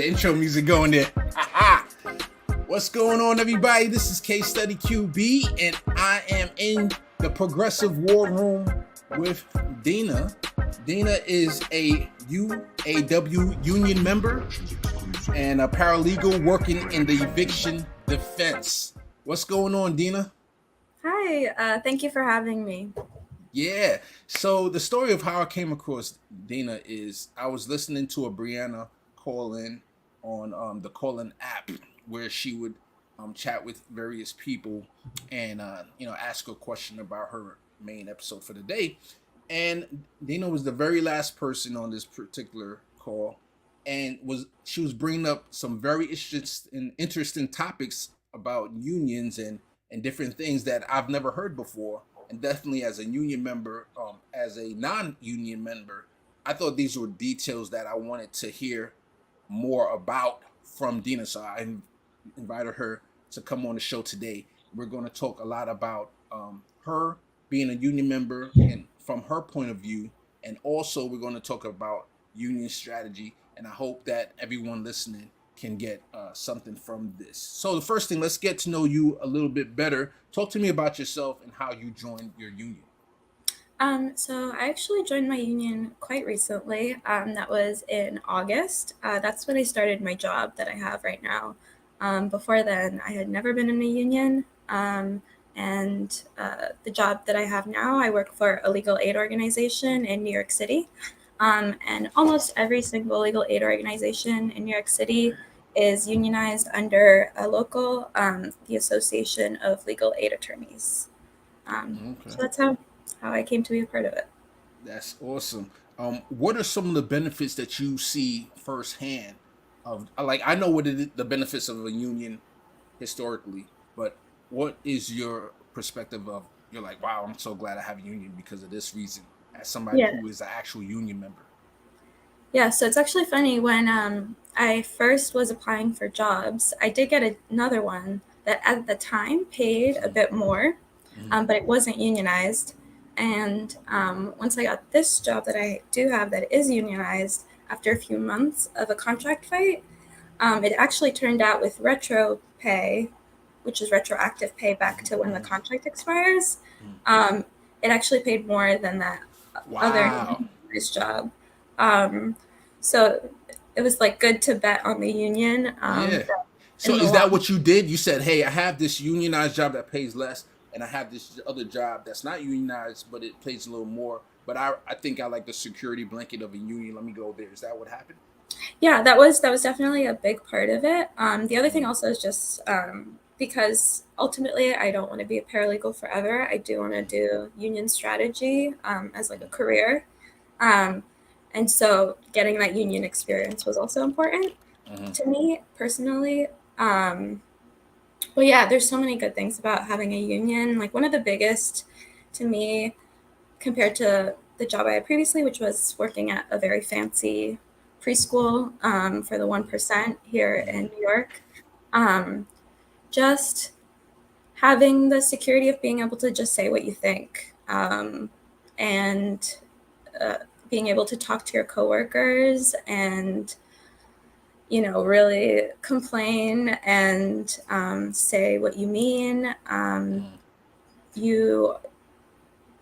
the intro music going there. What's going on, everybody? This is K Study QB, and I am in the Progressive War Room with Dina. Dina is a UAW union member and a paralegal working in the eviction defense. What's going on, Dina? Hi, thank you for having me. Yeah. So the story of how I came across Dina is I was listening to a Brianna call in on the call in app where she would chat with various people and ask a question about her main episode for the day. And Dina was the very last person on this particular call, and she was bringing up some very interesting topics about unions and different things that I've never heard before, and definitely as a union member, as a non-union member, I thought these were details that I wanted to hear more about from Dina. So I invited her to come on the show today. We're going to talk a lot about her being a union member and from her point of view, and also we're going to talk about union strategy. And I hope that everyone listening can get something from this. So the first thing, let's get to know you a little bit better. Talk to me about yourself and how you joined your union. So I actually joined my union quite recently. That was in August. That's when I started my job that I have right now. Before then, I had never been in a union. And the job that I have now, I work for a legal aid organization in New York City. And almost every single legal aid organization in New York City is unionized under a local, the Association of Legal Aid Attorneys. So Okay. that's how I came to be a part of it. That's awesome. What are some of the benefits that you see firsthand of like I know what the benefits of a union historically, but what is your perspective of you're like, wow, I'm so glad I have a union because of this reason as somebody Yeah. who is an actual union member. Yeah, so it's actually funny when I first was applying for jobs, I did get another one that at the time paid a bit more, Mm-hmm. but it wasn't unionized. And once I got this job that I do have that is unionized, after a few months of a contract fight, it actually turned out with retro pay, which is retroactive pay back to when the Mm-hmm. contract expires, Mm-hmm. um, it actually paid more than that other Wow. unionized job. Um, so it was like good to bet on the union Yeah. that So in the is that long. what you did? You said, "Hey, I have this unionized job that pays less, and I have this other job that's not unionized, but it pays a little more. But I think I like the security blanket of a union. Let me go there." Is that what happened? Yeah, that was definitely a big part of it. The other thing Mm-hmm. also is just because ultimately I don't want to be a paralegal forever. I do want to do union strategy as like a career. Um, and so getting that union experience was also important Mm-hmm. to me personally. Um, well, yeah, there's so many good things about having a union. Like one of the biggest to me compared to the job I had previously, which was working at a very fancy preschool for the 1% here Mm-hmm. in New York. Um, just having the security of being able to just say what you think and uh, being able to talk to your coworkers and really complain and say what you mean. Mm-hmm. You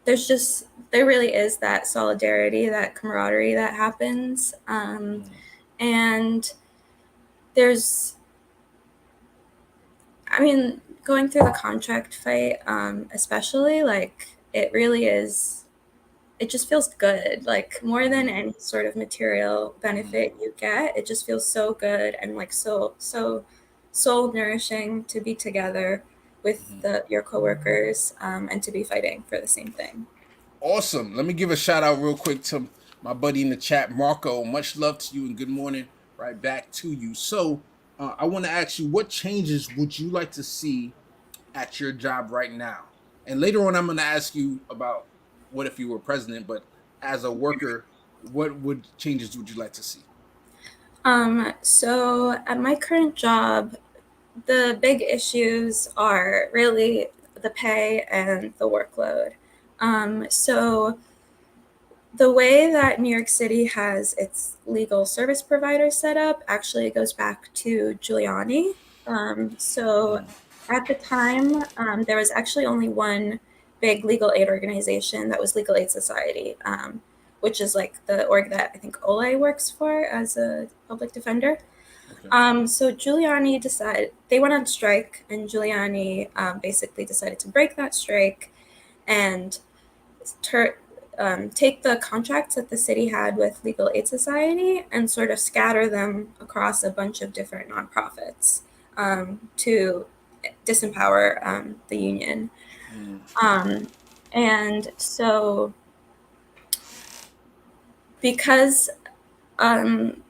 there's just there really is that solidarity, that camaraderie that happens, and there's I mean going through the contract fight, especially like it really is. It just feels good, like more than Mm-hmm. any sort of material Mm-hmm. benefit you get. It just feels so good and like so soul nourishing to be together with Mm-hmm. your coworkers and to be fighting for the same thing. Awesome. Let me give a shout out real quick to my buddy in the chat, Marco. Much love to you and good morning. Right back to you. So I want to ask you, what changes would you like to see at your job right now? And later on, I'm going to ask you about what if you were president, but as a worker, what would changes would you like to see? So at my current job, the big issues are really the pay and the workload. So The way that New York City has its legal service provider set up actually goes back to Giuliani. So at the time, there was actually only one big legal aid organization that was Legal Aid Society, which is like the org that I think Ole works for as a public defender. Okay. So Giuliani decided they went on strike, and Giuliani basically decided to break that strike and take the contracts that the city had with Legal Aid Society and sort of scatter them across a bunch of different nonprofits to disempower the union. Mm. Um, and so, because um,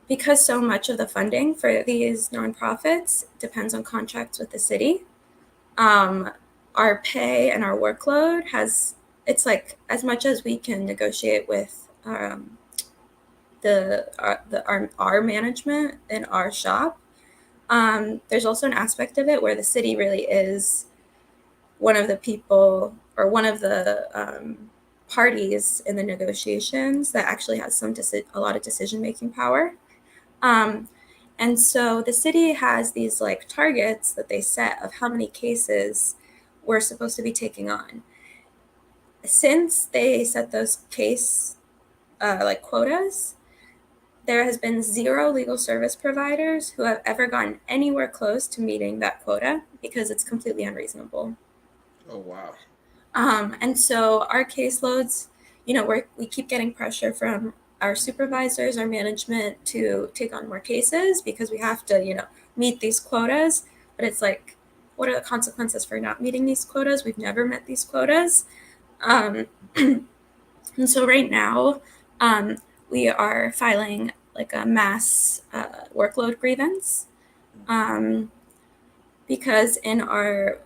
because so much of the funding for these nonprofits depends on contracts with the city, um, our pay and our workload has it's like as much as we can negotiate with our management in our shop. There's also an aspect of it where the city really is one of the people or one of the parties in the negotiations that actually has a lot of decision making power. Um, and so the city has these like targets that they set of how many cases we're supposed to be taking on. Since they set those case like quotas, there has been zero legal service providers who have ever gotten anywhere close to meeting that quota because it's completely unreasonable. Oh wow. And so our caseloads, we keep getting pressure from our supervisors, our management to take on more cases because we have to, meet these quotas. But it's like, what are the consequences for not meeting these quotas? We've never met these quotas. Um, and so right now, um, we are filing like a mass workload grievance um, because in our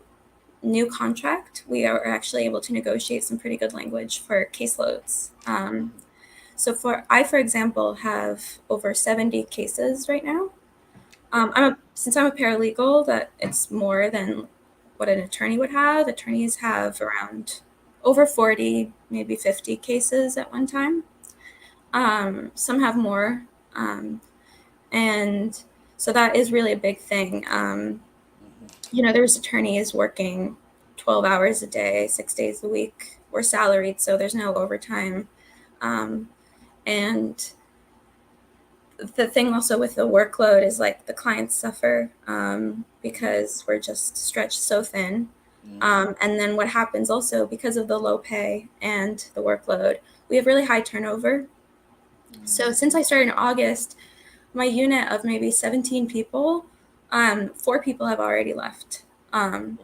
new contract, we are actually able to negotiate some pretty good language for caseloads. So for example, have over 70 cases right now. Since I'm a paralegal, that it's more than what an attorney would have. Attorneys have around over 40, maybe 50 cases at one time. Some have more. And so that is really a big thing. There's attorneys working 12 hours a day, 6 days a week. We're salaried, so there's no overtime. And the thing also with the workload is like the clients suffer because we're just stretched so thin. And then what happens also because of the low pay and the workload, we have really high turnover. So since I started in August, my unit of maybe 17 people, 4 people have already left. And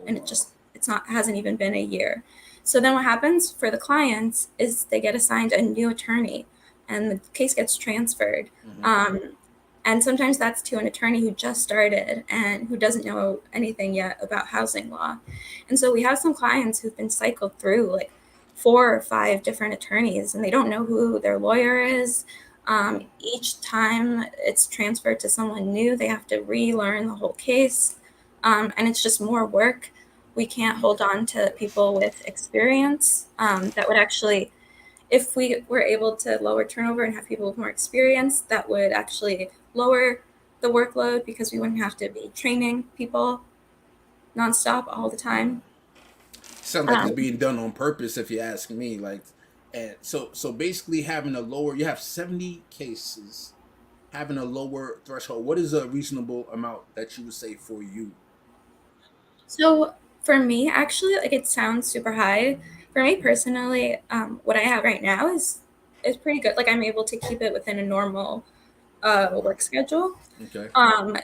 hasn't even been a year. So then what happens for the clients is they get assigned a new attorney and the case gets transferred. And sometimes that's to an attorney who just started and who doesn't know anything yet about housing law. And so we have some clients who've been cycled through like 4 or 5 different attorneys and they don't know who their lawyer is. Each time it's transferred to someone new, they have to relearn the whole case. And it's just more work. We can't hold on to people with experience that would actually, if we were able to lower turnover and have people with more experience, that would actually lower the workload because we wouldn't have to be training people nonstop all the time. Sounds like it's Um, being done on purpose, if you ask me. Like, and so basically, having a lower, you have 70 cases, having a lower threshold. What is a reasonable amount that you would say for you? so for me, actually, like it sounds super high. For me personally, what I have right now is pretty good. Like I'm able to keep it within a normal work schedule. Okay. Um,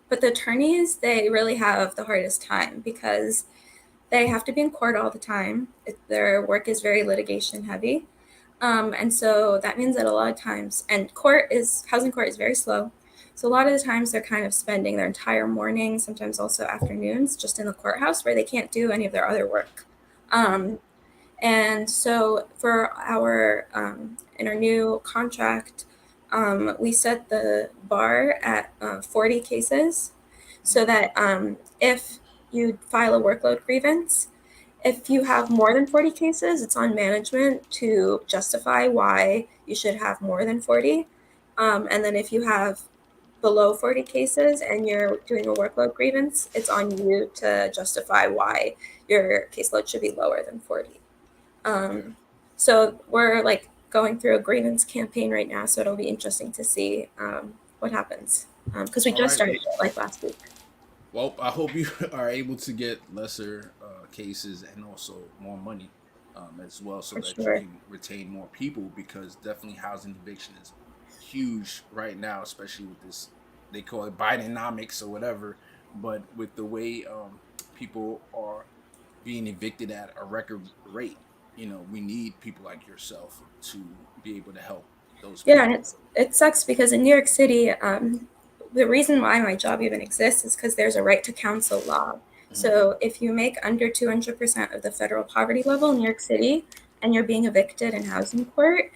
but the attorneys, they really have the hardest time because they have to be in court all the time. Their work is very litigation heavy. And so that means that a lot of times, and housing court is very slow. So a lot of the times they're kind of spending their entire morning, sometimes also afternoons, just in the courthouse where they can't do any of their other work. Um, and so in our new contract, we set the bar at 40 cases so that if you file a workload grievance, If you have more than 40 cases, it's on management to justify why you should have more than 40. And then if you have below 40 cases and you're doing a workload grievance, it's on you to justify why your caseload should be lower than 40. Okay. So we're like going through a grievance campaign right now, so it'll be interesting to see what happens because we All just right. started it like last week. Well, I hope you are able to get lesser cases and also more money as well, so For that you sure. can retain more people. Because definitely housing eviction is huge right now, especially with this, they call it Bidenomics or whatever. But with the way people are being evicted at a record rate, we need people like yourself to be able to help those Yeah, and people. it sucks because in New York City, the reason why my job even exists is because there's a right to counsel law. Mm, So if you make under 200% of the federal poverty level in New York City and you're being evicted in housing court,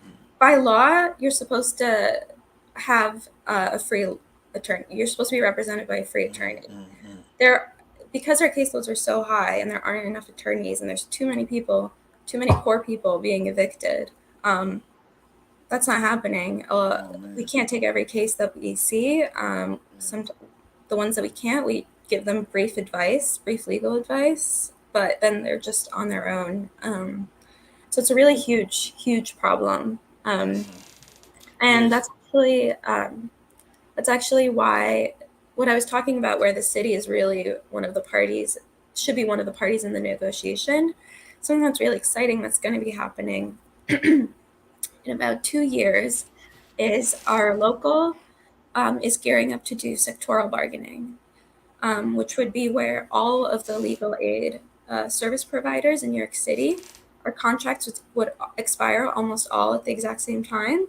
mm, by law, you're supposed to have a free attorney. You're supposed to be represented by a free mm, attorney. mm, mm. There, because our caseloads are so high and there aren't enough attorneys and there's too many people, too many poor people being evicted. That's not happening. Oh We man. can't take every case that we see. Yeah. Some the ones that we can't, we give them brief advice, brief legal advice, but then they're just on their own. So it's a really huge, huge problem. Mm-hmm. And Yes. that's actually why what I was talking about, where the city is really one of the parties, should be one of the parties in the negotiation. Something that's really exciting that's going to be happening in about 2 years is our local is gearing up to do sectoral bargaining, which would be where all of the legal aid service providers in New York City, our contracts would expire almost all at the exact same time,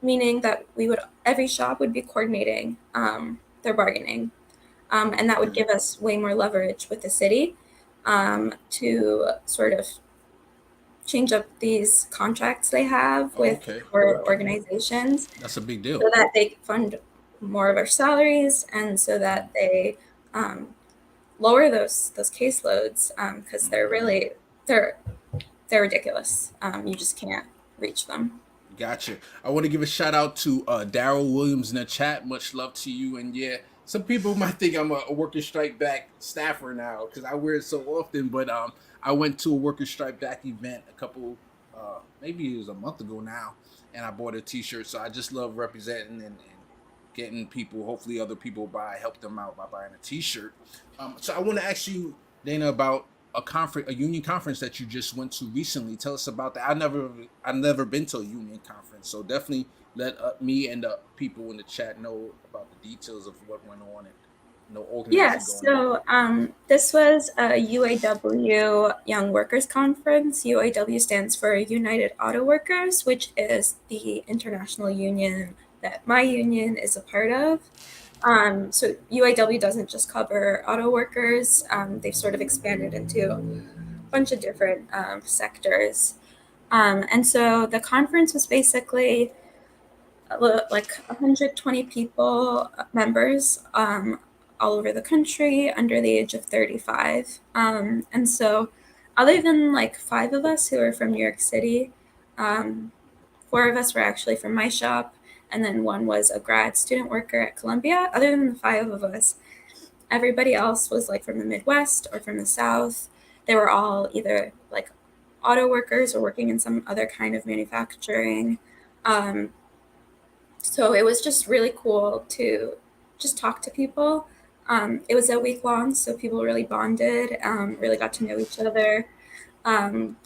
meaning that every shop would be coordinating their bargaining, and that would Okay. give us way more leverage with the city to sort of change up these contracts they have Oh, with okay. our Okay. organizations That's a big so deal. that they fund more of our salaries and so Mm, that they um, lower those caseloads because mm, mm. they're they're ridiculous. You just can't reach them. Gotcha. I want to give a shout out to Daryl Williams in the chat. Much love to you. And yeah, some people might think I'm a worker strike back staffer now because I wear it so often. But I went to a worker strike back event a couple, maybe it was a month ago now, and I bought a T-shirt. So I just love representing and getting people, hopefully other people help them out by buying a T-shirt. So I want to ask you, Dana, about a union conference that you just went to recently. Tell us about that. I've never been to a union conference, so definitely let me and the people in the chat know about the details of what went on and no Yeah, organizing going on. so this was a UAW Young Workers Conference. UAW stands for United Auto Workers, which is the international union that my union is a part of. So UAW doesn't just cover auto workers, they've sort of expanded into a bunch of different sectors. And so the conference was basically like 120 people, members, all over the country under the age of 35. And so, other than like five of us who are from New York City, um, four of us were actually from my shop, and then one was a grad student worker at Columbia. Other than the five of us, everybody else was like from the Midwest or from the South. They were all either like auto workers or working in some other kind of manufacturing. Um, so it was just really cool to just talk to people. It was a week long, so people really bonded, really got to know each other. Um,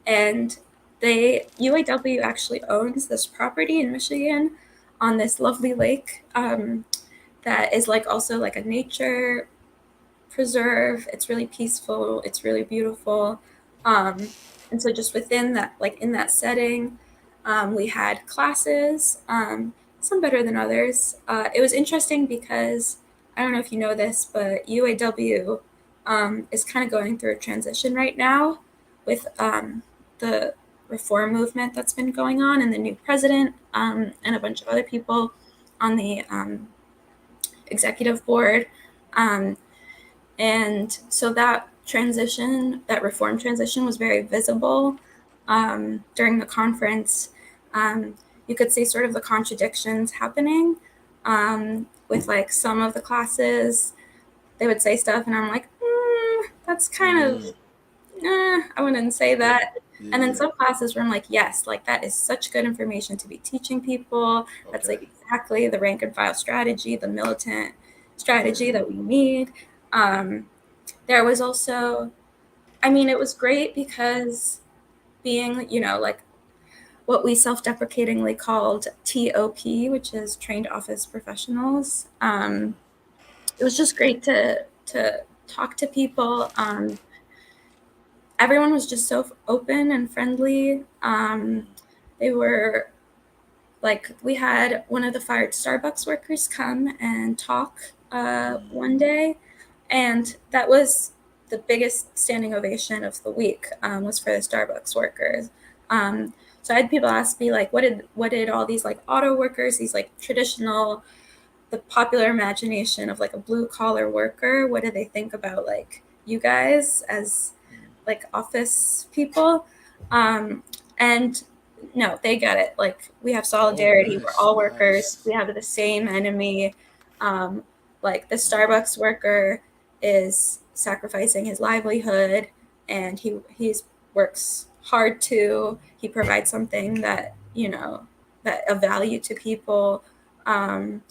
and UAW actually owns this property in Michigan on this lovely lake that is like also like a nature preserve. It's really peaceful. It's really beautiful. And so just within that, like in that setting, we had classes, some better than others. It was interesting because I don't know if you know this, but UAW is kind of going through a transition right now with the reform movement that's been going on and the new president and a bunch of other people on the executive board. Um, and so that transition, that reform transition was very visible during the conference. You could see sort of the contradictions happening with like some of the classes. They would say stuff, and I'm like, that's kind of, I wouldn't say that. And then Yeah. some classes where I'm like, yes, like that is such good information to be teaching people. That's Okay. like exactly the rank and file strategy, the militant strategy that we need. There was also, I mean, it was great because being, like what we self-deprecatingly called TOP, which is trained office professionals. It was just great to talk to people. Everyone was just so open and friendly. They were like, we had one of the fired Starbucks workers come and talk one day, and that was the biggest standing ovation of the week, was for the Starbucks workers. So I had people ask me like, what did all these like auto workers, these like traditional, the popular imagination of like a blue collar worker, what do they think about like you guys as like office people? And no, they get it. Like we have Oh, solidarity. We're nice, all workers. nice. We have the same enemy. Like the Starbucks worker is sacrificing his livelihood, and he's works hard too. He provides something that that of value to people. Um,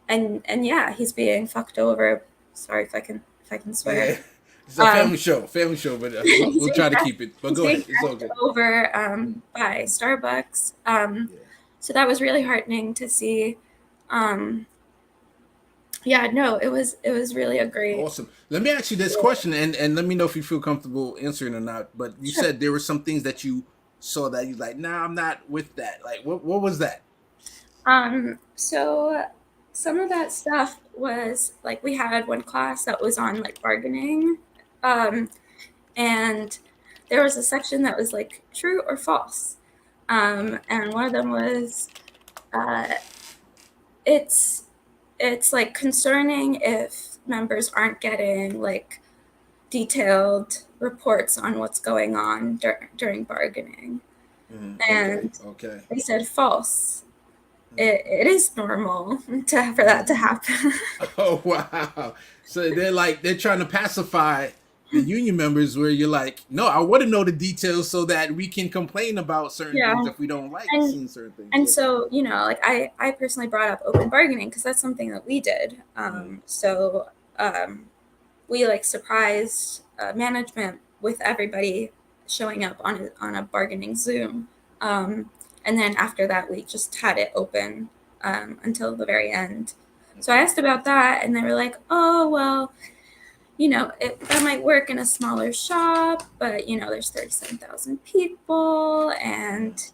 and yeah, he's being fucked over. Sorry if I can swear. Yeah, it's a Um, family show, but he's we'll being try to keep it. But he's go being ahead, it's all passed good. over by Starbucks. Yeah, So that was really heartening to see. Um, yeah, no, it was really a great. awesome. Let me ask you this question, and let me know if you feel comfortable answering or not. But you Sure. said there were some things that you saw that you like. Nah, I'm not with that. Like, what was that? So some of that stuff was like we had one class that was on like bargaining, um, and there was a section that was like true or false, and one of them was uh, it's it's like concerning if members aren't getting like detailed reports on what's going on during bargaining. Okay, And okay. they said false. It is normal for that to Mm. happen. Oh wow! So they're trying to pacify the union members, where you're like, no, I want to know the details so that we can complain about certain Yeah. things if we don't like And seeing certain things. and Yeah. so, like I personally brought up open bargaining because that's something that we did. Mm. So we like surprised management with everybody showing up on a bargaining Zoom. And then after that, we just had it open until the very end. So I Okay. asked about that, and they were like, "Oh, well, that might work in a smaller shop, but there's 37,000 people, and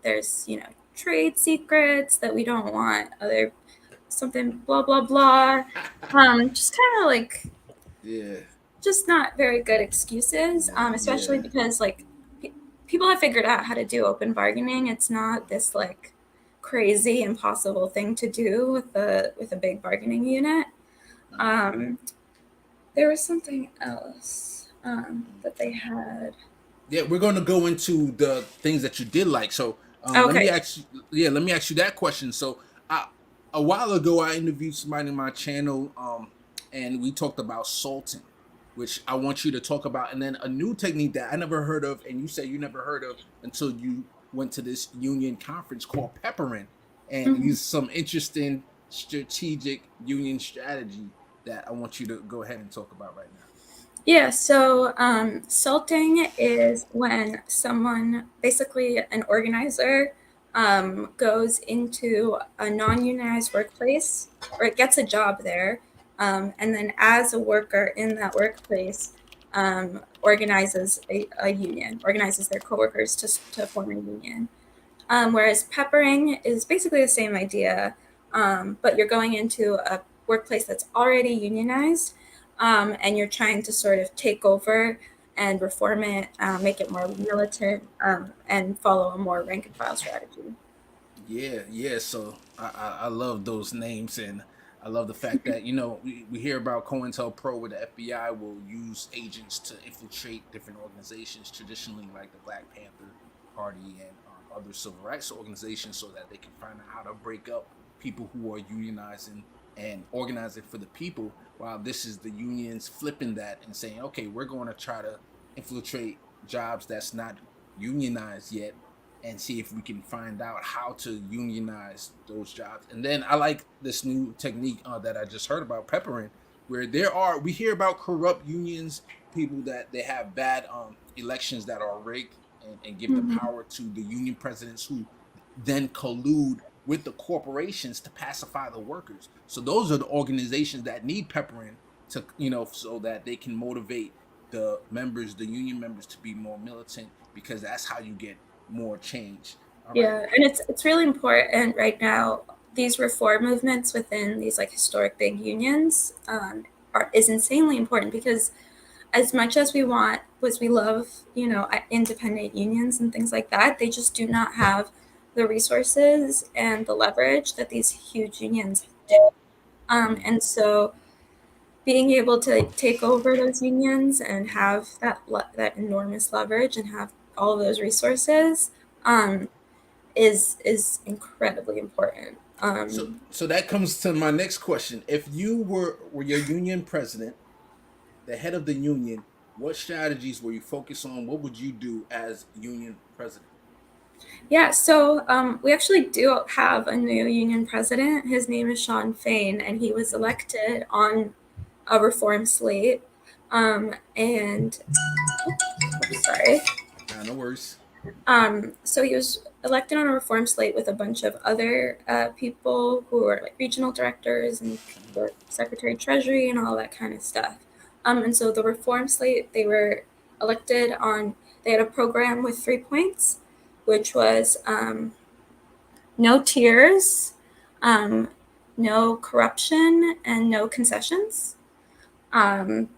there's trade secrets that we don't want other something blah blah blah." Just kind of like Yeah. just not very good excuses, especially Yeah. because like people have figured out how to do open bargaining. It's not this like crazy impossible thing to do with a big bargaining unit. Um, there was something else that they had. Yeah, we're going to go into the things that you did like. So, let me Okay. ask you. Yeah, let me ask you that question. So, a while ago, I interviewed somebody on my channel, and we talked about salting, which I want you to talk about, and then a new technique that I never heard of, and you said you never heard of until you went to this union conference called peppering, and Mhm. these some interesting strategic union strategy that I want you to go ahead and talk about right now. Yeah, so salting is when someone, basically an organizer, goes into a non unionized workplace or it gets a job there. And then, as a worker in that workplace, organizes a union, organizes their coworkers to form a union. Whereas peppering is basically the same idea, but you're going into a workplace that's already unionized, and you're trying to sort of take over and reform it, make it more militant, and follow a more rank and file strategy. Yeah, yeah. So I love those names, and I love the fact that, you know, we hear about COINTELPRO where the FBI will use agents to infiltrate different organizations, traditionally like the Black Panther Party and other civil rights organizations, so that they can find out how to break up people who are unionizing and organizing for the people. While this is the unions flipping that and saying, okay, we're going to try to infiltrate jobs that's not unionized yet and see if we can find out how to unionize those jobs. And then I like this new technique that I just heard about, peppering, where we hear about corrupt unions, people that they have bad elections that are rigged, and give the Mhm. power to the union presidents who then collude with the corporations to pacify the workers. So those are the organizations that need peppering to, you know, so that they can motivate the union members, to be more militant, because that's how you get more change. All right. Yeah, and it's really important right now. These reform movements within these like historic big unions is insanely important because as much as we love, you know, independent unions and things like that, they just do not have the resources and the leverage that these huge unions do. Mm-hmm. And so being able to take over those unions and have that enormous leverage and have all of those resources um, is incredibly important. So that comes to my next question. If you were your union president, the head of the union, what strategies were you focused on? What would you do as union president? Yeah, so we actually do have a new union president. His name is Sean Fain, and he was elected on a reform slate. And sorry. No worries. So he was elected on a reform slate with a bunch of other people who were like regional directors and the secretary of treasury and all that kind of stuff. And so the reform slate, they were elected on, they had a program with 3 points, which was no tiers, um, no corruption, and no concessions. Um,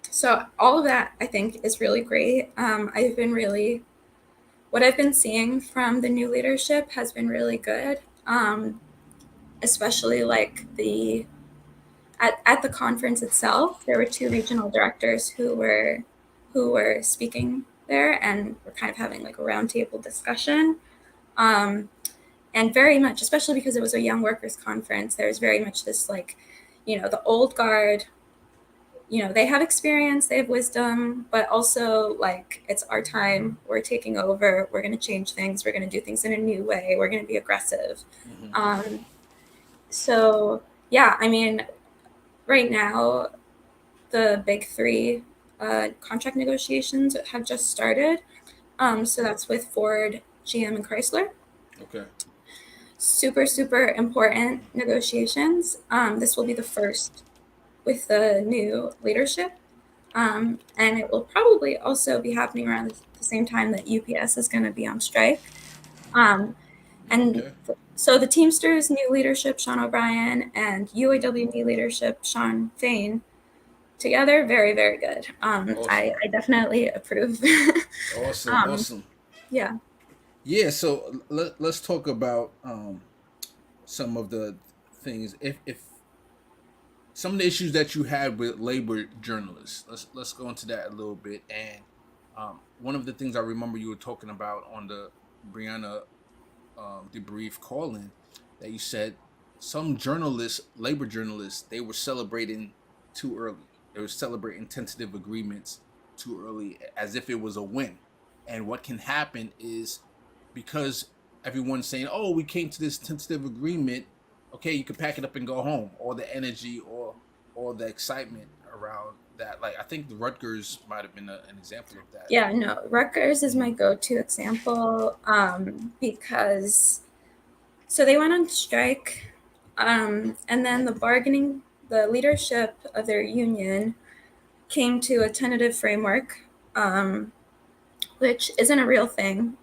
so all of that I think is really great. What I've been seeing from the new leadership has been really good. Especially like at the conference itself, there were two regional directors who were speaking there and we're kind of having like a roundtable discussion. Um, and very much, especially because it was a young workers conference, there's very much this like, you know, the old guard, you know, they have experience, they have wisdom, but also like it's our time, we're taking over, we're going to change things, we're going to do things in a new way, we're going to be aggressive. Mm-hmm. um, so yeah, I mean, right now the big three contract negotiations have just started. So that's with Ford, GM, and Chrysler. Okay. Super, super important negotiations. This will be the first with the new leadership. And it will probably also be happening around the same time that UPS is going to be on strike. Um, and Okay. so the Teamsters new leadership, Sean O'Brien, and UAW new leadership, Sean Fain, together, very, very good. Awesome. I definitely approve. Awesome. um, Awesome. yeah. Yeah. So let's talk about some of the things. If some of the issues that you had with labor journalists. Let's go into that a little bit. And one of the things I remember you were talking about on the Brianna debrief call-in, that you said some journalists, labor journalists, they were celebrating too early. They were celebrating tentative agreements too early, as if it was a win. And what can happen is, because everyone's saying, "Oh, we came to this tentative agreement," okay, you can pack it up and go home. All the energy or the excitement around that. Like, I think the Rutgers might have been an example of that. Yeah, no, Rutgers is my Mhm. go-to example because so they went on strike, and then the leadership of their union came to a tentative framework, um, which isn't a real thing.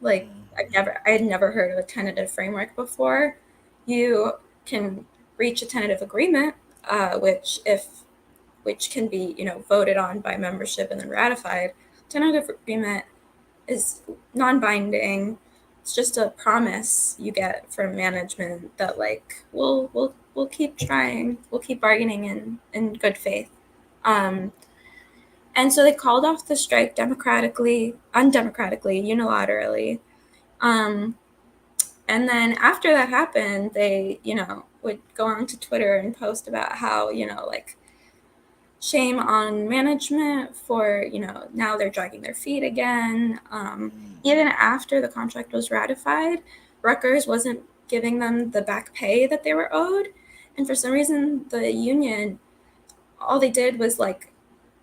Like I had never heard of a tentative framework before. You can reach a tentative agreement, which can be, you know, voted on by membership and then ratified. Tentative agreement is non-binding. It's just a promise you get from management that like we'll we'll keep trying. We'll keep bargaining in good faith. Um, and so they called off the strike undemocratically, unilaterally. Um, and then after that happened, they, would go on to Twitter and post about how, like, shame on management for, now they're dragging their feet again. Even after the contract was ratified, Rutgers wasn't giving them the back pay that they were owed. And for some reason, the union, all they did was like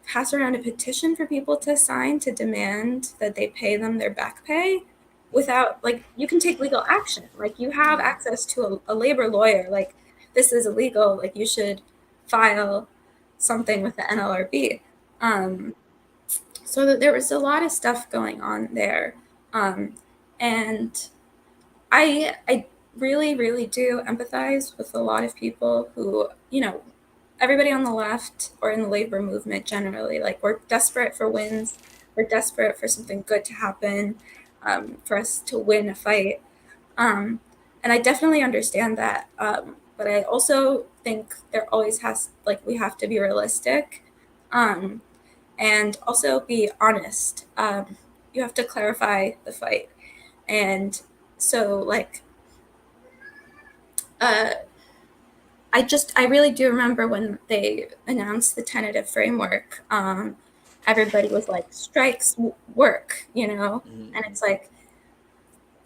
pass around a petition for people to sign to demand that they pay them their back pay without, like, you can take legal action. Like, you have access to a labor lawyer. Like, this is illegal. Like, you should file something with the NLRB. So that there was a lot of stuff going on there. And I really, really do empathize with a lot of people who, everybody on the left or in the labor movement generally, like, we're desperate for wins. We're desperate for something good to happen, for us to win a fight. And I definitely understand that. But I also think there always we have to be realistic, and also be honest. You have to clarify the fight. And so, like, I really do remember when they announced the tentative framework, everybody was like, strikes work, and it's like,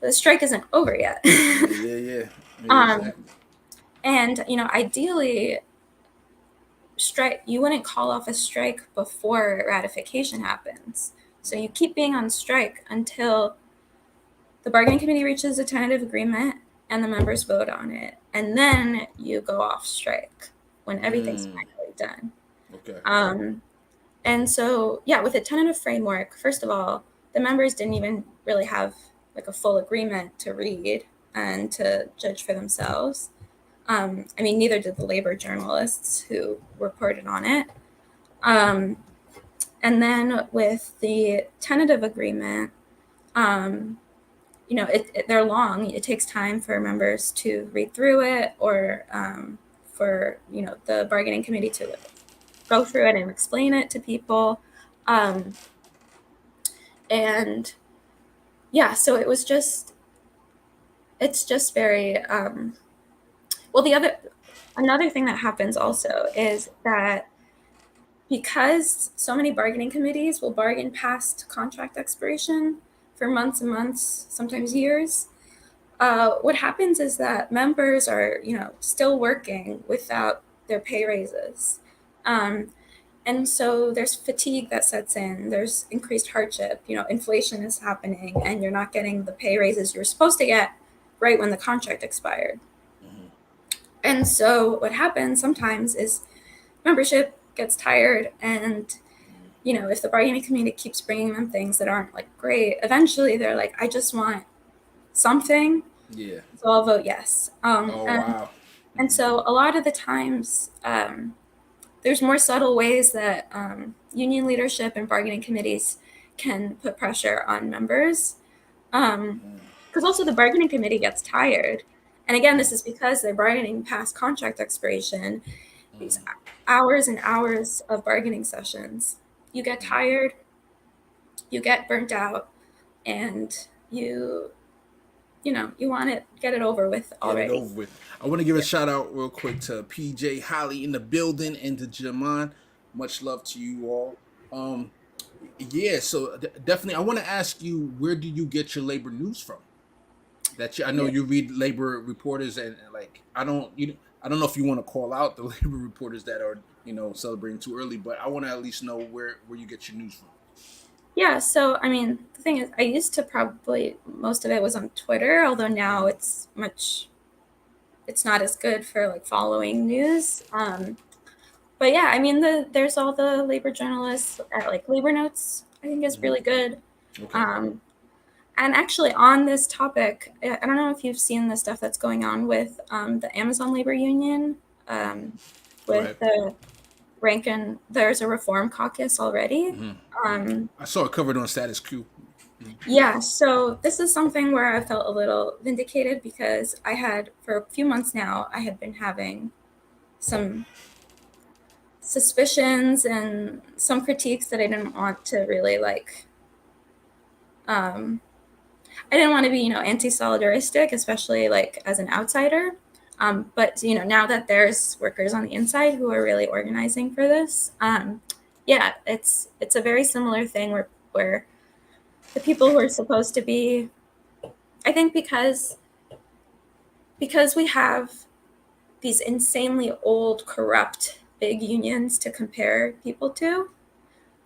the strike isn't over yet. Yeah, exactly. And, ideally, you wouldn't call off a strike before ratification happens. So you keep being on strike until the bargaining committee reaches a tentative agreement and the members vote on it. And then you go off strike when everything's finally done. Okay. And so, yeah, with a tentative framework, first of all, the members didn't even really have like a full agreement to read and to judge for themselves. Neither did the labor journalists who reported on it. And then with the tentative agreement, they're long. It takes time for members to read through it, or for the bargaining committee to go through it and explain it to people. And yeah, so it's just very well. Another thing that happens also is that because so many bargaining committees will bargain past contract expiration for months and months, sometimes years, what happens is that members are, still working without their pay raises. And so there's fatigue that sets in, there's increased hardship, inflation is happening, and you're not getting the pay raises you're supposed to get right when the contract expired. And so what happens sometimes is membership gets tired, and if the bargaining committee keeps bringing them things that aren't like great, eventually they're like, I just want something. Yeah. So I'll vote yes. Wow. And so a lot of the times, there's more subtle ways that union leadership and bargaining committees can put pressure on members. Because also the bargaining committee gets tired. And again, this is because they're bargaining past contract expiration, these hours and hours of bargaining sessions. You get tired, you get burnt out, and you want to get it over with already. I want to give a shout out real quick to PJ Holly in the building and to Jaman. Much love to you all. So definitely, I want to ask you, where do you get your labor news from? I know you read labor reporters, and like I don't know if you want to call out the labor reporters that are celebrating too early, but I want to at least know where you get your news from. Yeah, so the thing is, I used to probably most of it was on Twitter, although now it's not as good for like following news. But yeah, there's all the labor journalists at like Labor Notes. I think is really good. Okay. And actually, on this topic, I don't know if you've seen the stuff that's going on with the Amazon labor union, with the Rankin. There's a reform caucus already. I saw it covered on Status Q. Yeah, so this is something where I felt a little vindicated, because for a few months now, I had been having some suspicions and some critiques that I didn't want to really like. I didn't want to be, anti-solidaristic, especially like as an outsider. But now that there's workers on the inside who are really organizing for this, yeah, it's a very similar thing where the people who are supposed to be, I think because we have these insanely old, corrupt, big unions to compare people to,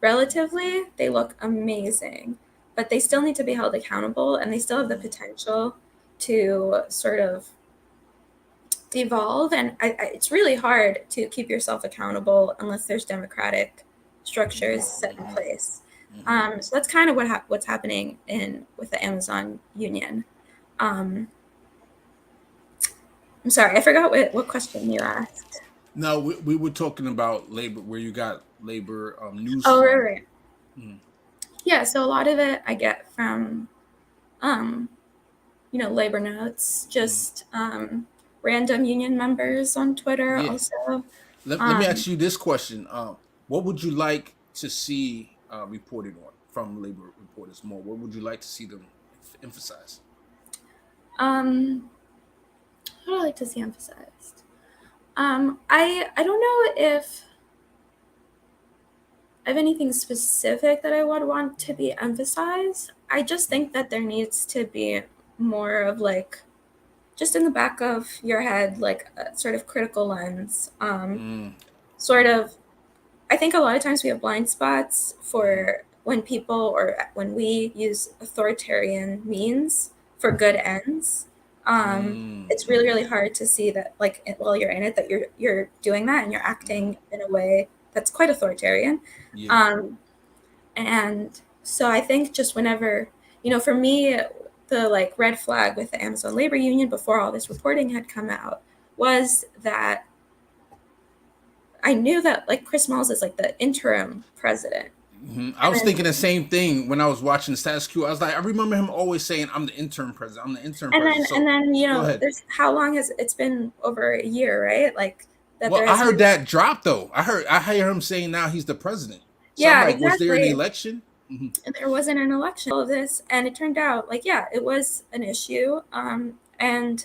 relatively, they look amazing, but they still need to be held accountable and they still have the potential to sort of devolve. And it's really hard to keep yourself accountable unless there's democratic structures set in place. So that's kind of what's happening with the Amazon union. I'm sorry, I forgot what question you asked. No, we were talking about labor, where you got labor news Oh, from. right. Yeah, so a lot of it I get from, labor notes, just random union members on Twitter Yeah. also. Let me ask you this question. What would you like to see reported on from labor reporters more? What would you like to see them emphasize? Um, what would I like to see emphasized? I don't know if I have anything specific that I would want to be emphasized. I just think that there needs to be more of like just in the back of your head, like a sort of critical lens. Sort of, I think a lot of times we have blind spots for when people or when we use authoritarian means for good ends. It's really, really hard to see that, like, while you're in it, that you're doing that and you're acting in a way that's quite authoritarian. Yeah. And so I think just whenever, for me, the like red flag with the Amazon labor union before all this reporting had come out was that I knew that like Chris Smalls is like the interim president. I was And then, thinking the same thing when I was watching Status Quo. I was like, I remember him always saying, "I'm the interim president. I'm the interim and president." then, So and then, go ahead. there's how long has it's been over a year, right? Like that Well, there I has heard been, that drop though. I hear him saying now he's the president. So I'm yeah, like, was there an exactly. election? And there wasn't an election. All of this, and it turned out like, yeah, it was an issue. And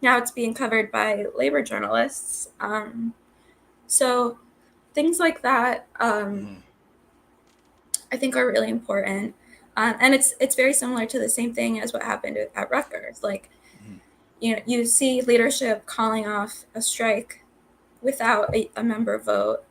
now it's being covered by labor journalists. So things like that, I think are really important. And it's very similar to the same thing as what happened at Rutgers. Like, you see leadership calling off a strike without a member vote,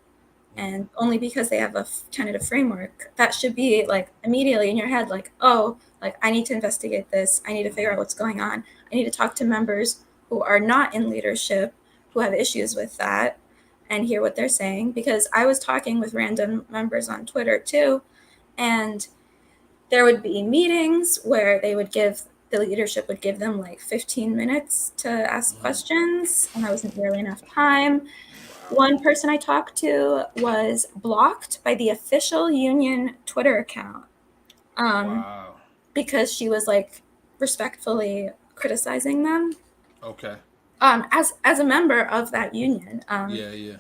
and only because they have a tentative framework. That should be like immediately in your head, like, oh, like I need to investigate this. I need to figure out what's going on. I need to talk to members who are not in leadership, who have issues with that, and hear what they're saying. Because I was talking with random members on Twitter too, and there would be meetings where the leadership would give them like 15 minutes to ask questions, and that wasn't nearly enough time. One person I talked to was blocked by the official union Twitter account, um, Wow. because she was like respectfully criticizing them, Okay. as a member of that union. Yeah. Yeah.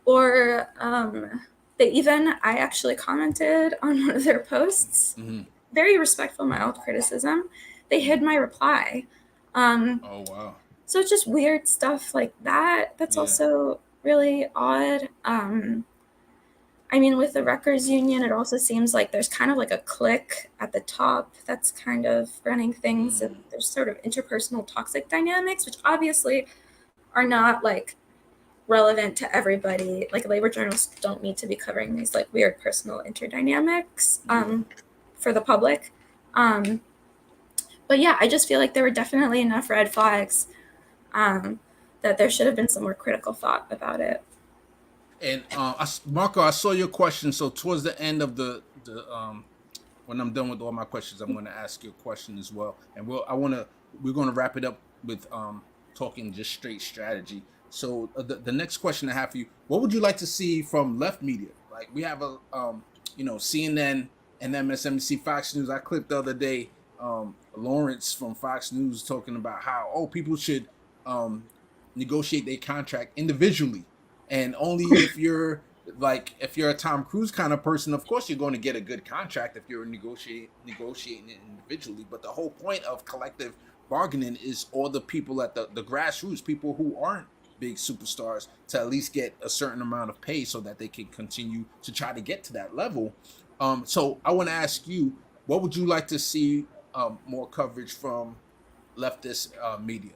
Or I actually commented on one of their posts, very respectful, mild criticism. They hid my reply. Oh wow. So it's just weird stuff like that. That's Yeah. also really odd. I mean, with the Rutgers Union, it also seems like there's kind of like a clique at the top that's kind of running things. And there's sort of interpersonal toxic dynamics, which obviously are not like relevant to everybody. Like labor journalists don't need to be covering these like weird personal interdynamics for the public. But yeah, I just feel like there were definitely enough red flags that there should have been some more critical thought about it. And Marco, I saw your question. So towards the end of the when I'm done with all my questions, I'm going to ask you a question as well. And we're going to wrap it up with talking just straight strategy. So the next question I have for you: what would you like to see from left media? Like we have a CNN and MSNBC, Fox News. I clipped the other day Lawrence from Fox News talking about how people should negotiate their contract individually, and only if you're if you're a Tom Cruise kind of person, of course you're going to get a good contract if you're negotiating it individually. But the whole point of collective bargaining is all the people at the grassroots, people who aren't big superstars, to at least get a certain amount of pay so that they can continue to try to get to that level. So I want to ask you, what would you like to see more coverage from leftist media?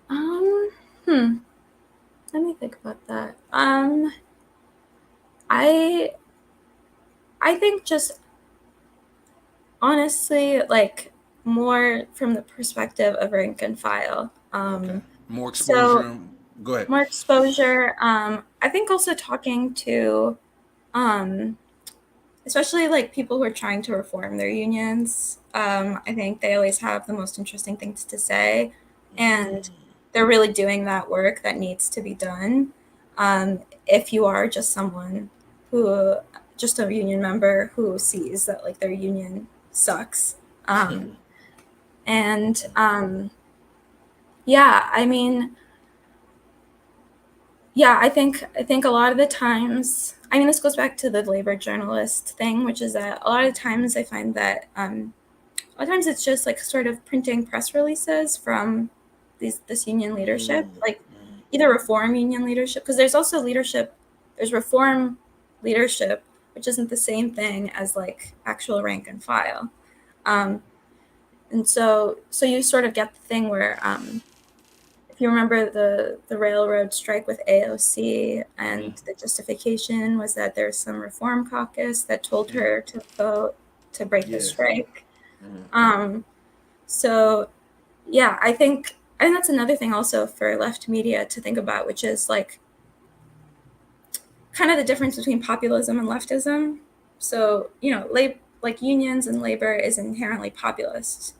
Um, hmm. Let me think about that. I I think just honestly, like more from the perspective of rank and file. Okay, more So exposure. Go ahead. more exposure. I think also talking to, um, especially like people who are trying to reform their unions. I think they always have the most interesting things to say, and they're really doing that work that needs to be done. If you are just someone who, just a union member who sees that like their union sucks, and yeah, I mean, yeah, I think a lot of the times, I mean, this goes back to the labor journalist thing, which is that a lot of times I find that a lot of times it's just like sort of printing press releases from this union leadership, like either reform union leadership, because there's also leadership, there's reform leadership, which isn't the same thing as like actual rank and file. Um, and so you sort of get the thing where if you remember the railroad strike with AOC, and the justification was that there's some reform caucus that told her to vote to break the Yeah. strike. Um, so yeah, I think that's another thing also for left media to think about, which is like kind of the difference between populism and leftism. So, like unions and labor is inherently populist.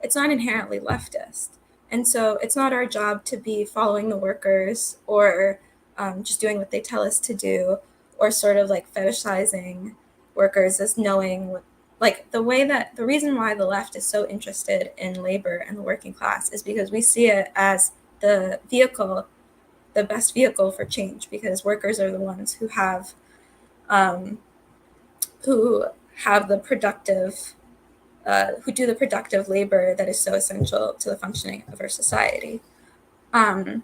It's not inherently leftist. And so it's not our job to be following the workers or just doing what they tell us to do, or sort of like fetishizing workers as knowing what, like the reason why the left is so interested in labor and the working class is because we see it as the vehicle, the best vehicle for change, because workers are the ones um, who have the productive who do the productive labor that is so essential to the functioning of our society. Um,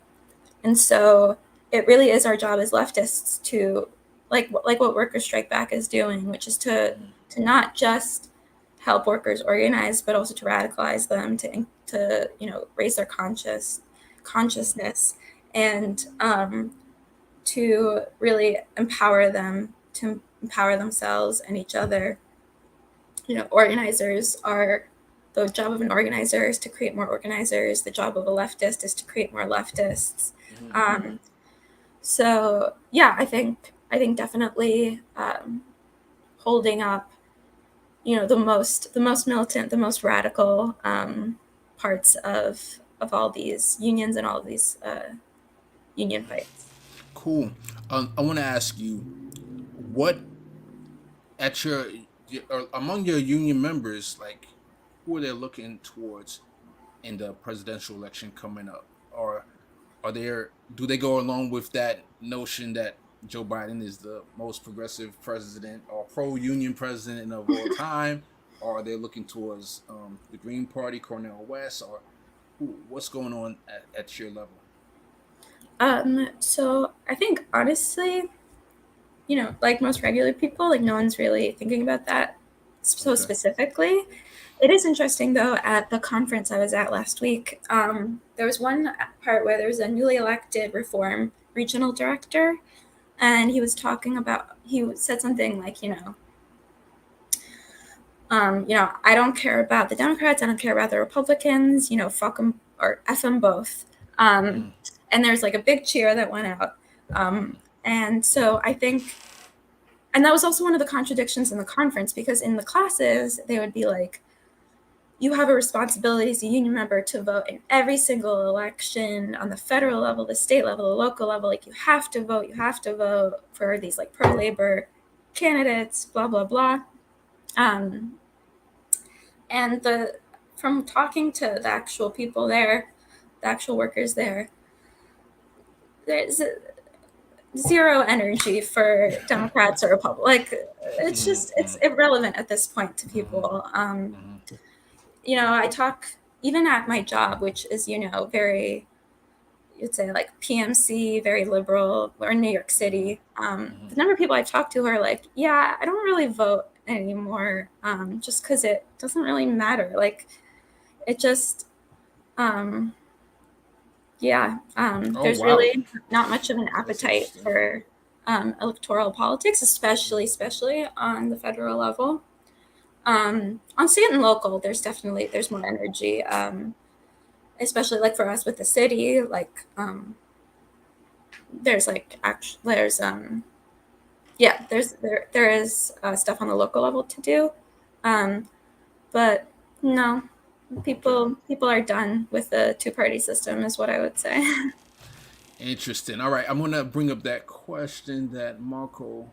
and so it really is our job as leftists to, like what Workers Strike Back is doing, which is to not just help workers organize, but also to radicalize them, to raise their consciousness, and to really empower them to empower themselves and each other. Organizers are, the job of an organizer is to create more organizers. The job of a leftist is to create more leftists. So yeah, I think definitely holding up, the most militant, the most radical parts of all these unions and all of these union fights. Cool. I want to ask you, what at or among your union members, like, who are they looking towards in the presidential election coming up? Or do they go along with that notion that Joe Biden is the most progressive president or pro-union president of all time? Or are they looking towards the Green Party, Cornel West, or what's going on at your level? So I think honestly, like most regular people, like no one's really thinking about that so Okay. specifically. It is interesting though, at the conference I was at last week, there was one part where there was a newly elected reform regional director, and he said something like, I don't care about the Democrats, I don't care about the Republicans, fuck them or F them both. Um, and there's like a big cheer that went out. And so I think, and that was also one of the contradictions in the conference, because in the classes, they would be like, you have a responsibility as a union member to vote in every single election on the federal level, the state level, the local level. Like, you have to vote for these like pro labor candidates, blah, blah, blah. And from talking to the actual people there, the actual workers there, there's zero energy for Democrats or Republicans. Like, it's irrelevant at this point to people. I talk even at my job, which is, very, you'd say like PMC, very liberal, or in New York City. The number of people I talk to are like, yeah, I don't really vote anymore, just because it doesn't really matter. Like, it just, there's wow. really not much of an appetite for electoral politics, especially on the federal level. On state and local, there's more energy, especially like for us with the city. Like, there's like there is stuff on the local level to do, but no, people are done with the two-party system, is what I would say. Interesting. All right, I'm gonna bring up that question that Marco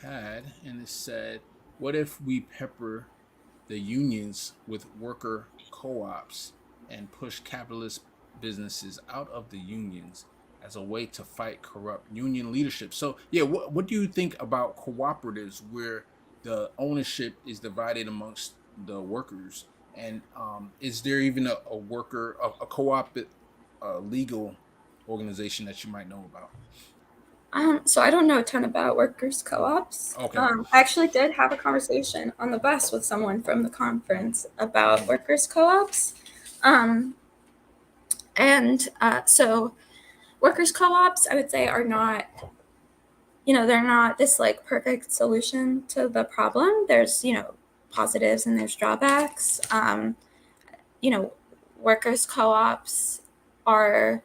had, and it said, "What if we pepper the unions with worker co-ops and push capitalist businesses out of the unions as a way to fight corrupt union leadership?" So, yeah, what do you think about cooperatives where the ownership is divided amongst the workers? And is there even a co-op legal organization that you might know about? So I don't know a ton about workers' co-ops. Okay. I actually did have a conversation on the bus with someone from the conference about workers' co-ops. So workers' co-ops, I would say, are not, they're not this like perfect solution to the problem. There's, positives and there's drawbacks. Workers' co-ops are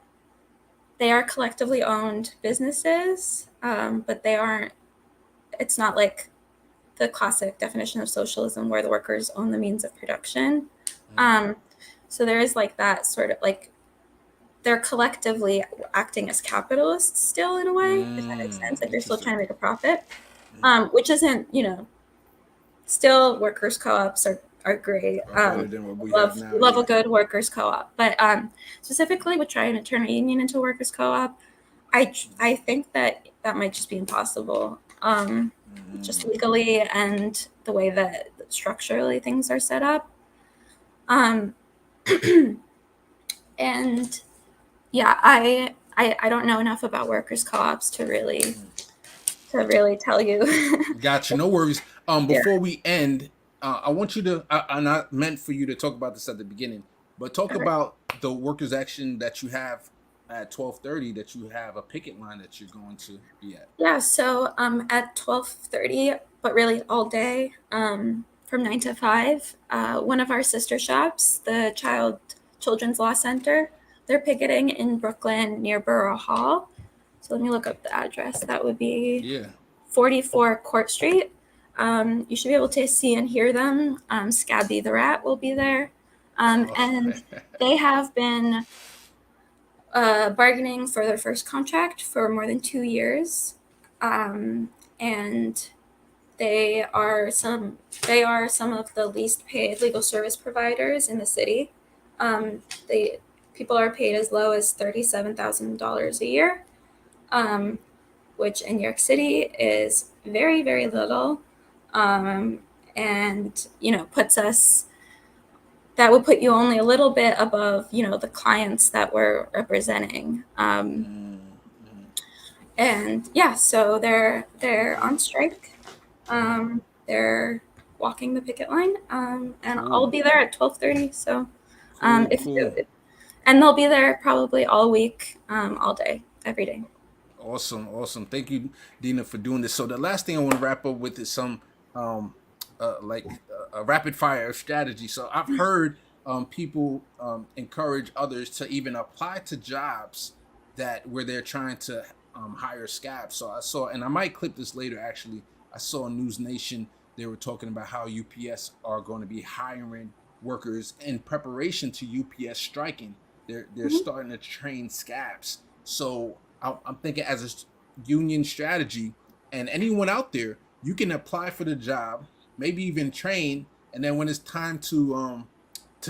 collectively owned businesses, but it's not like the classic definition of socialism where the workers own the means of production. So there is like that sort of like, they're collectively acting as capitalists still in a way, if that makes sense. Like, they're still trying to make a profit, which isn't, still workers' co-ops are great. Love a good workers co-op, but specifically with trying to turn a union into a workers co-op, I think that might just be impossible, just legally and the way that structurally things are set up. And yeah, I don't know enough about workers co-ops to really tell you. Gotcha. No worries. Before we end, I want you to, I'm not meant for you to talk about this at the beginning, but talk about the workers' action that you have at 12:30, that you have a picket line that you're going to be at. Yeah, so at 12:30, but really all day, from 9 to 5, one of our sister shops, the Children's Law Center, they're picketing in Brooklyn near Borough Hall. So let me look up the address. That would be 44 Court Street. You should be able to see and hear them. Scabby the Rat will be there. And they have been bargaining for their first contract for more than 2 years. And they are some of the least paid legal service providers in the city. People are paid as low as $37,000 a year, which in New York City is very, very little. And that would put you only a little bit above, the clients that we're representing. And yeah, so they're on strike. They're walking the picket line, and I'll be there at 12:30. So, and they'll be there probably all week, all day, every day. Awesome. Thank you, Dina, for doing this. So the last thing I want to wrap up with is some a rapid fire strategy. So I've heard people encourage others to even apply to jobs where they're trying to hire scabs. So I saw, and I might clip this later actually, I saw on News Nation, they were talking about how UPS are going to be hiring workers in preparation to UPS striking. They're starting to train scabs. So I'm thinking, as a union strategy, and anyone out there, you can apply for the job, maybe even train, and then when it's time to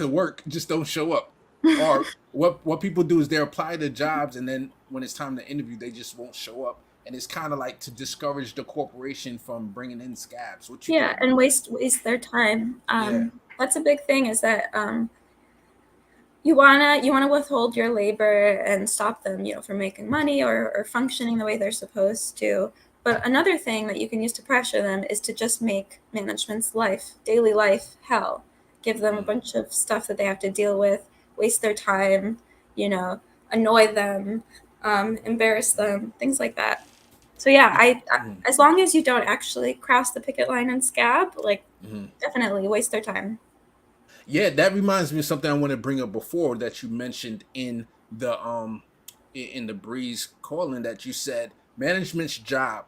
work, just don't show up. Or what people do is they apply to jobs, and then when it's time to interview, they just won't show up, and it's kind of like to discourage the corporation from bringing in scabs. What you think Yeah, about and that? waste their time. Yeah. That's a big thing is that you wanna withhold your labor and stop them, from making money or functioning the way they're supposed to. But another thing that you can use to pressure them is to just make management's daily life hell. Give them a Mm, bunch of stuff that they have to deal with, waste their time, you know, annoy them, embarrass them, things like that. So yeah, y- mm, as long as you don't actually cross the picket line and scab, like mm. definitely waste their time. Yeah, that reminds me of something I want to bring up before that you mentioned in the Breeze calling that you said management's job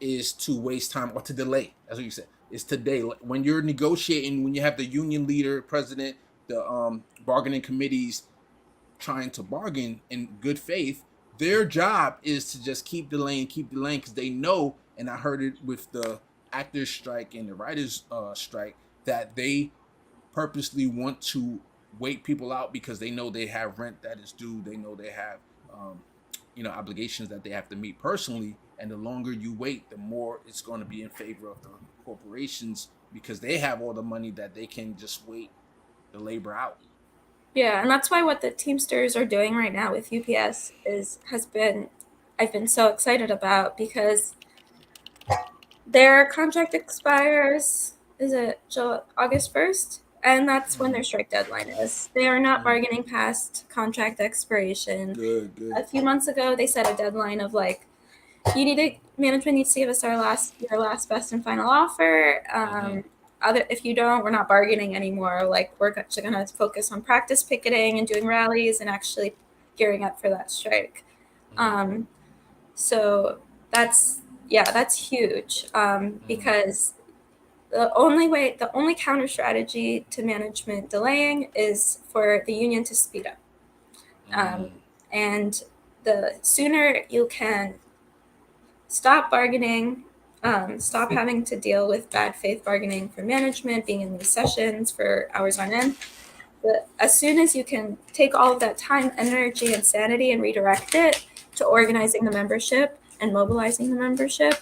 is to waste time or to delay. That's what you said. Is to delay when you're negotiating, when you have the union leader, president, the bargaining committees trying to bargain in good faith. Their job is to just keep delaying because they know. And I heard it with the actors strike and the writers strike that they purposely want to wait people out because they know they have rent that is due. They know they have, um, obligations that they have to meet personally. And the longer you wait, the more it's going to be in favor of the corporations because they have all the money that they can just wait the labor out. Yeah, and that's why what the Teamsters are doing right now with UPS is has been I've been so excited about because their contract expires is it August 1st, and that's when their Mm-hmm. strike deadline is. They are not Mm. bargaining past contract expiration. Good, good. A few months ago, they set a deadline of like management needs to give us your last best and final offer. Mm-hmm. Other if you don't, we're not bargaining anymore. Like we're actually going to focus on practice picketing and doing rallies and actually gearing up for that strike. Mm-hmm. Um, so that's yeah, that's huge because the only counter strategy to management delaying is for the union to speed up. Um, Mm-hmm. and the sooner you can stop bargaining, stop having to deal with bad faith bargaining for management, being in these sessions for hours on end. But as soon as you can take all of that time, energy, and sanity and redirect it to organizing the membership and mobilizing the membership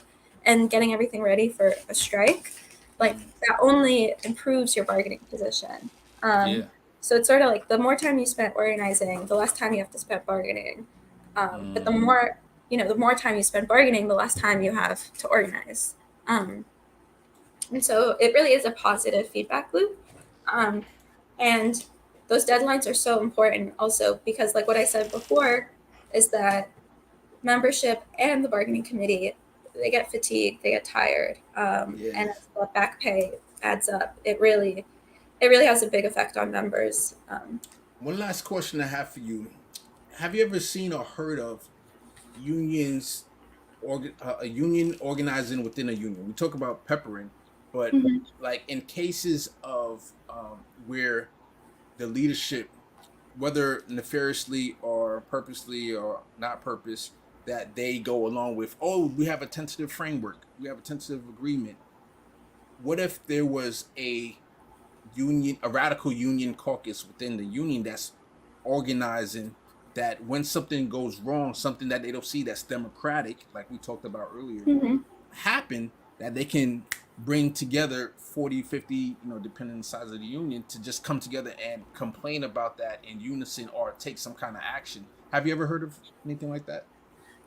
and getting everything ready for a strike, like Mm-hmm. that only improves your bargaining position. Um, Yeah. so it's sort of like the more time you spend organizing, the less time you have to spend bargaining. But Mm. the more time you spend bargaining, the less time you have to organize. Um, and so it really is a positive feedback loop. Um, and those deadlines are so important also because, like what I said before, is that membership and the bargaining committee, they get fatigued, they get tired. Yeah. And as the back pay adds up, it really has a big effect on members. One last question I have for you: have you ever seen or heard of unions, a union organizing within a union? We talk about peppering, but Mhm. like in cases of where the leadership, whether nefariously or purposely or not purpose, that they go along with, oh, we have a tentative framework, we have a tentative agreement. What if there was a radical union caucus within the union that's organizing that when something goes wrong, something that they don't see that's democratic, like we talked about earlier, Mhm. happen, that they can bring together 40, 50, depending on the size of the union, to just come together and complain about that in unison or take some kind of action. Have you ever heard of anything like that?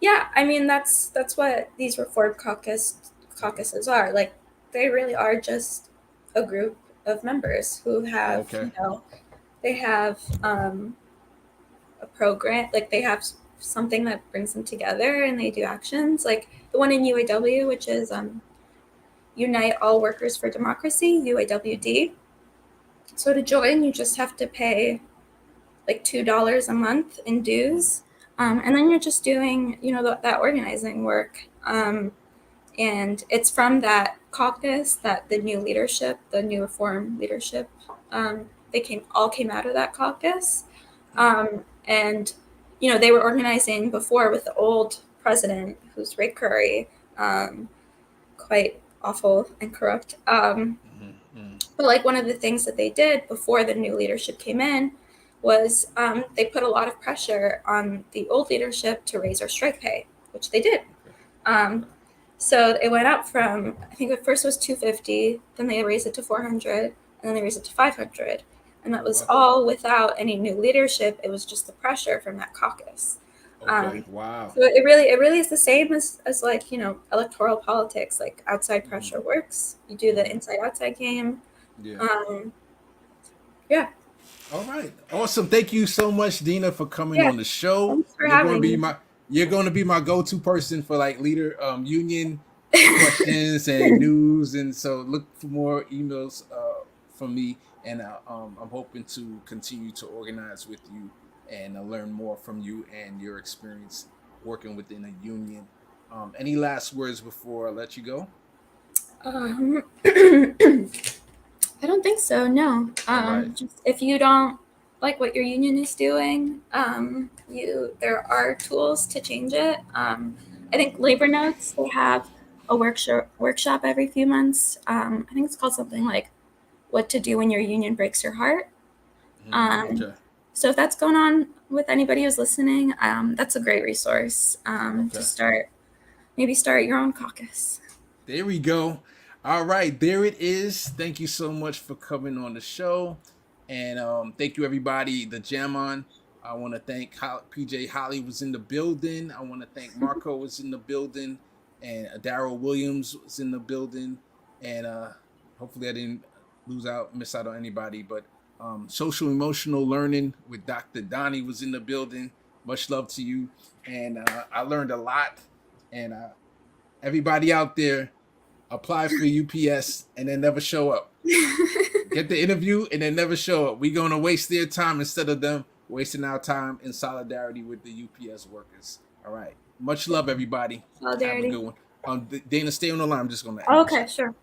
Yeah, I mean that's what these reform caucuses are. Like they really are just a group of members who have, Okay. they have a program, like they have something that brings them together and they do actions. Like the one in UAW, which is Unite All Workers for Democracy, UAWD. So to join, you just have to pay like $2 a month in dues, and then you're just doing, that organizing work. And it's from that caucus that the new reform leadership, they came out of that caucus, and they were organizing before with the old president, who's Rick Curry, quite awful and corrupt. Mm-hmm. But like one of the things that they did before the new leadership came in was they put a lot of pressure on the old leadership to raise our strike pay, which they did. Um, so it went up from, I think at first it was 250, then they raised it to 400, and then they raised it to 500. And that was Wow. all without any new leadership. It was just the pressure from that caucus. Okay. Wow. So it really is the same as like, electoral politics. Like outside pressure works. You do the inside outside game. Yeah. Yeah. All right. Awesome. Thank you so much, Dina, for coming Yeah. on the show. Thanks for You're going to having be me. you're going to be my go-to person for like leader union questions and news, and so look for more emails from me, and I'm hoping to continue to organize with you and learn more from you and your experience working within a union. Any last words before I let you go? I don't think so. No. All right. Just if you don't like what your union is doing, there are tools to change it. I think Labor Notes, they have a workshop every few months. I think it's called something like "What to Do When Your Union Breaks Your Heart." Okay. So if that's going on with anybody who's listening, that's a great resource Okay. to maybe start your own caucus. There we go. All right, there it is. Thank you so much for coming on the show, and thank you everybody. The Jam On. I want to thank PJ Holly was in the building. I want to thank Marco was in the building, and Daryl Williams was in the building, and hopefully I didn't miss out on anybody. But social emotional learning with Dr. Donnie was in the building. Much love to you, and I learned a lot, and everybody out there, apply for UPS and then never show up. Get the interview and then never show up. We're going to waste their time instead of them wasting our time in solidarity with the UPS workers. All right. Much love, everybody. Solidarity. Have a good one. Dana, stay on the line. I'm just going to Okay, sure.